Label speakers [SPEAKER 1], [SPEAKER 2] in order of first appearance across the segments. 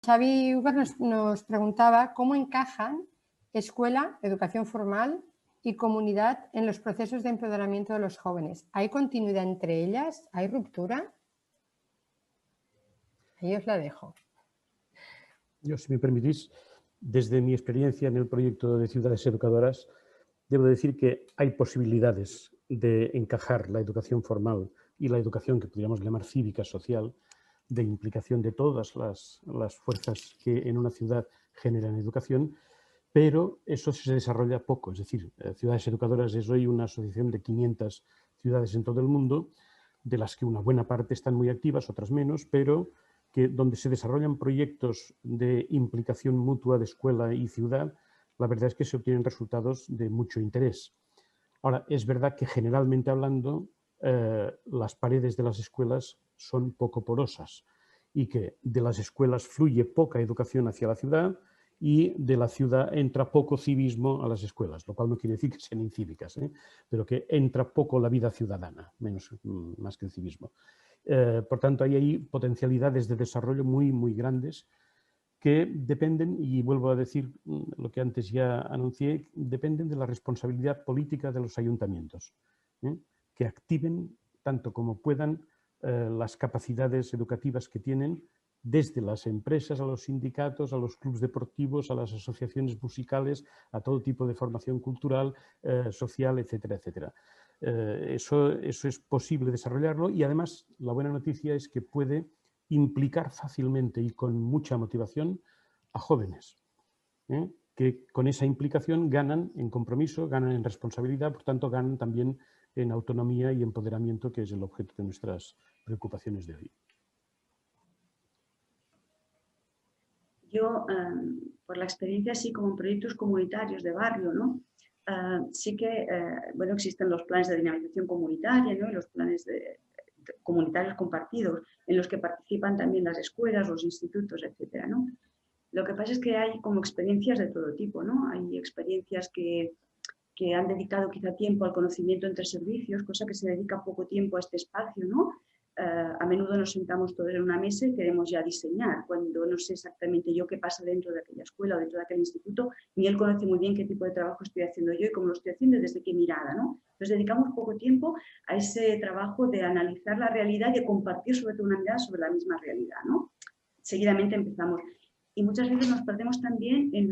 [SPEAKER 1] Xavi Uber nos preguntaba cómo encajan escuela, educación formal y comunidad en los procesos de empoderamiento de los jóvenes. ¿Hay continuidad entre ellas? ¿Hay ruptura? Ahí os la dejo.
[SPEAKER 2] Yo, si me permitís, desde mi experiencia en el proyecto de Ciudades Educadoras, debo decir que hay posibilidades de encajar la educación formal y la educación que podríamos llamar cívica, social, de implicación de todas las fuerzas que en una ciudad generan educación, pero eso se desarrolla poco. Es decir, Ciudades Educadoras es hoy una asociación de 500 ciudades en todo el mundo, de las que una buena parte están muy activas, otras menos, pero donde se desarrollan proyectos de implicación mutua de escuela y ciudad, la verdad es que se obtienen resultados de mucho interés. Ahora, es verdad que generalmente hablando, las paredes de las escuelas son poco porosas y que de las escuelas fluye poca educación hacia la ciudad y de la ciudad entra poco civismo a las escuelas, lo cual no quiere decir que sean incívicas, pero que entra poco la vida ciudadana, más que el civismo. Por tanto, hay potencialidades de desarrollo muy, muy grandes que dependen, y vuelvo a decir lo que antes ya anuncié, dependen de la responsabilidad política de los ayuntamientos, que activen tanto como puedan las capacidades educativas que tienen, desde las empresas, a los sindicatos, a los clubes deportivos, a las asociaciones musicales, a todo tipo de formación cultural, social, etcétera, etcétera. Eso es posible desarrollarlo y además la buena noticia es que puede implicar fácilmente y con mucha motivación a jóvenes, que con esa implicación ganan en compromiso, ganan en responsabilidad, por tanto ganan también en autonomía y empoderamiento, que es el objeto de nuestras preocupaciones de hoy.
[SPEAKER 3] Yo, por la experiencia así como en proyectos comunitarios de barrio, ¿no? Sí que, bueno, existen los planes de dinamización comunitaria, ¿no? Y los planes comunitarios compartidos, en los que participan también las escuelas, los institutos, etcétera, ¿no? Lo que pasa es que hay como experiencias de todo tipo, ¿no? Hay experiencias que han dedicado quizá tiempo al conocimiento entre servicios, cosa que se dedica poco tiempo a este espacio, ¿no? A menudo nos sentamos todos en una mesa y queremos ya diseñar, cuando no sé exactamente yo qué pasa dentro de aquella escuela o dentro de aquel instituto, ni él conoce muy bien qué tipo de trabajo estoy haciendo yo y cómo lo estoy haciendo y desde qué mirada, ¿no? Entonces dedicamos poco tiempo a ese trabajo de analizar la realidad y de compartir sobre todo una mirada sobre la misma realidad, ¿no? Seguidamente empezamos. Y muchas veces nos perdemos también en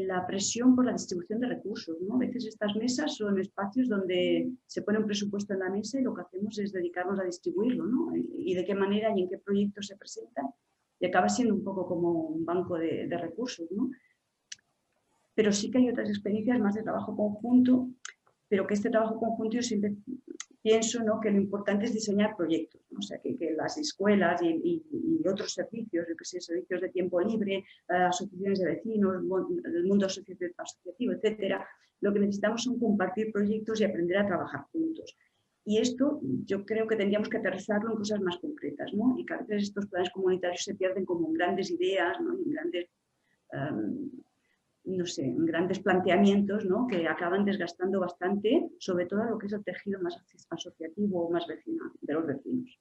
[SPEAKER 3] la presión por la distribución de recursos, ¿no? A veces estas mesas son espacios donde se pone un presupuesto en la mesa y lo que hacemos es dedicarnos a distribuirlo, ¿no? Y de qué manera y en qué proyectos se presentan. Y acaba siendo un poco como un banco de recursos, ¿no? Pero sí que hay otras experiencias más de trabajo conjunto, pero que este trabajo conjunto yo siempre pienso, ¿no?, que lo importante es diseñar proyectos, ¿no? O sea, que las escuelas y otros servicios, yo que sé, servicios de tiempo libre, asociaciones de vecinos, el mundo asociativo, etcétera, lo que necesitamos son compartir proyectos y aprender a trabajar juntos. Y esto yo creo que tendríamos que aterrizarlo en cosas más concretas, ¿no? Y que a veces estos planes comunitarios se pierden como en grandes ideas, ¿no?, y en grandes no sé, grandes planteamientos, ¿no?, que acaban desgastando bastante, sobre todo lo que es el tejido más asociativo o más vecinal de los vecinos.